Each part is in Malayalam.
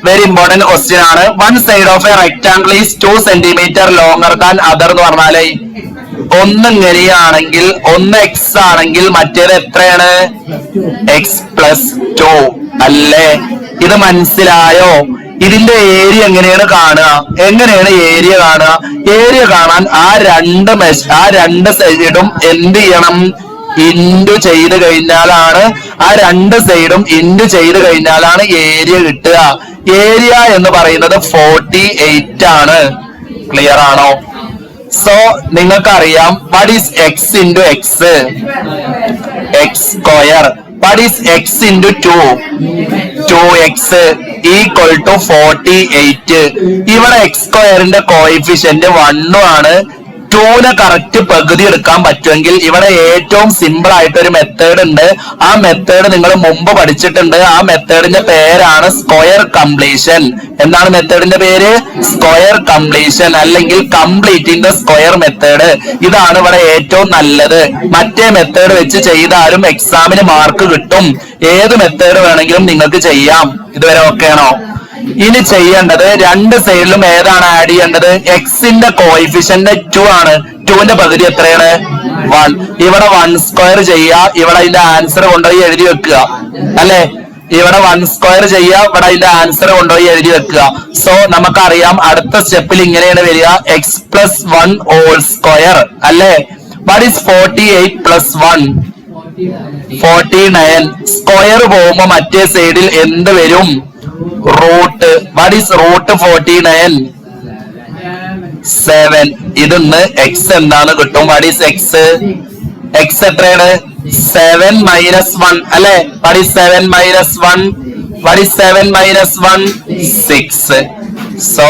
വെരി ഇമ്പോർട്ടന്റ് ക്വസ്റ്റ്യൻ ആണ്. One side of A rectangle is 2 centimetre longer than other എന്ന് പറഞ്ഞാല് ഒന്ന് ഇങ്ങനെയാണെങ്കിൽ ഒന്ന് എക്സ് ആണെങ്കിൽ മറ്റേത് എത്രയാണ്? എക്സ് പ്ലസ് 2 അല്ലേ? ഇത് മനസ്സിലായോ? ഇതിന്റെ ഏരിയ എങ്ങനെയാണ് കാണുക? എങ്ങനെയാണ് ഏരിയ കാണുക? ഏരിയ കാണാൻ ആ രണ്ട് സൈഡും എന്ത് ചെയ്യണം? ഇൻറ്റു ചെയ്ത് കഴിഞ്ഞാലാണ് ആ രണ്ട് സൈഡും ഇൻറ്റു ചെയ്ത് കഴിഞ്ഞാലാണ് ഏരിയ കിട്ടുക. ഏരിയ എന്ന് പറയുന്നത് 48 ആണ്. ക്ലിയർ ആണോ? സോ നിങ്ങൾക്കറിയാം what is X into X? X square. What is X into 2x equal to 48. ഇവിടെ എക്സ് സ്ക്വയറിന്റെ കോഎഫിഷ്യന്റ് 1 ആണ്. 2നെ കറക്റ്റ് പകുതി എടുക്കാൻ പറ്റുമെങ്കിൽ ഇവിടെ ഏറ്റവും സിമ്പിൾ ആയിട്ട് ഒരു മെത്തേഡ് ഉണ്ട്. ആ മെത്തേഡ് നിങ്ങൾ മുമ്പ് പഠിച്ചിട്ടുണ്ട്. ആ മെത്തേഡിന്റെ പേരാണ് സ്ക്വയർ കംപ്ലീഷൻ. എന്താണ് മെത്തേഡിന്റെ പേര്? സ്ക്വയർ കംപ്ലീഷൻ അല്ലെങ്കിൽ കംപ്ലീറ്റിംഗ് ദ സ്ക്വയർ മെത്തേഡ്. ഇതാണ് ഇവിടെ ഏറ്റവും നല്ലത്. മറ്റേ മെത്തേഡ് വെച്ച് ചെയ്താലും എക്സാമിന് മാർക്ക് കിട്ടും. ഏത് മെത്തേഡ് വേണമെങ്കിലും നിങ്ങൾക്ക് ചെയ്യാം. ഇതുവരെ ഓക്കെ ആണോ? ഇനി ചെയ്യേണ്ടത് രണ്ട് സൈഡിലും ഏതാണ് ആഡ് ചെയ്യേണ്ടത്? എക്സിന്റെ കോഎഫിഷ്യന്റ് 2 ആണ്. 2ന്റെ പകുതി എത്രയാണ്? 1. ഇവിടെ 1 സ്ക്വയർ ചെയ്യുക. ഇവിടെ അതിന്റെ ആൻസർ കൊണ്ടുപോയി എഴുതി വെക്കുക അല്ലെ? ഇവിടെ 1 സ്ക്വയർ ചെയ്യുക. ഇവിടെ അതിന്റെ ആൻസർ കൊണ്ടുപോയി എഴുതി വെക്കുക. സോ നമുക്കറിയാം അടുത്ത സ്റ്റെപ്പിൽ ഇങ്ങനെയാണ് വരിക. എക്സ് പ്ലസ് 1 ഹോൾ സ്ക്വയർ അല്ലെ? What is 48 plus 1? 49. സ്ക്വയർ പോകുമ്പോ മറ്റേ സൈഡിൽ എന്ത് വരും? റൂട്ട്. What is root 49? 7. ഇതിന്ന് എക്സ് എന്താണ് കിട്ടും? What is X? എക്സ് എത്രയാണ്? 7 മൈനസ് 1 അല്ലെ? What is 7 minus 1? What is 7 minus 1? 6. So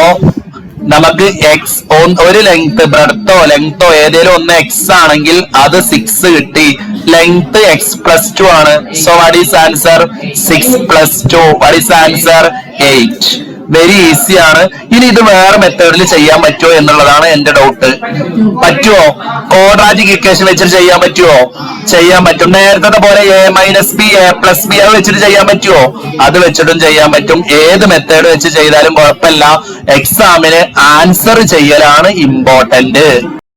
നമുക്ക് എക്സ് ഒരു ലെങ്തോ ഏതേലും ഒന്ന് എക്സ് ആണെങ്കിൽ അത് 6 കിട്ടി. ലെങ്ത് എക്സ് പ്ലസ് 2 ആണ്. So what is answer? 6 plus 2. What is answer? 8. Very easy ആണ്. ഇനി ഇത് വേറെ മെത്തേഡിൽ ചെയ്യാൻ പറ്റുമോ എന്നുള്ളതാണ് എന്റെ ഡൗട്ട്. പറ്റുമോ? ക്വാഡ്രാറ്റിക് ഇക്വേഷൻ വെച്ചിട്ട് ചെയ്യാൻ പറ്റുമോ? ചെയ്യാൻ പറ്റും. നേരത്തെ പോലെ a minus B a plus B അത് വെച്ചിട്ട് ചെയ്യാൻ പറ്റുമോ? അത് വെച്ചിട്ടും ചെയ്യാൻ പറ്റും. ഏത് മെത്തേഡ് വെച്ച് ചെയ്താലും കുഴപ്പമില്ല. എക്സാമിന് ആൻസർ ചെയ്യലാണ് ഇമ്പോർട്ടന്റ്.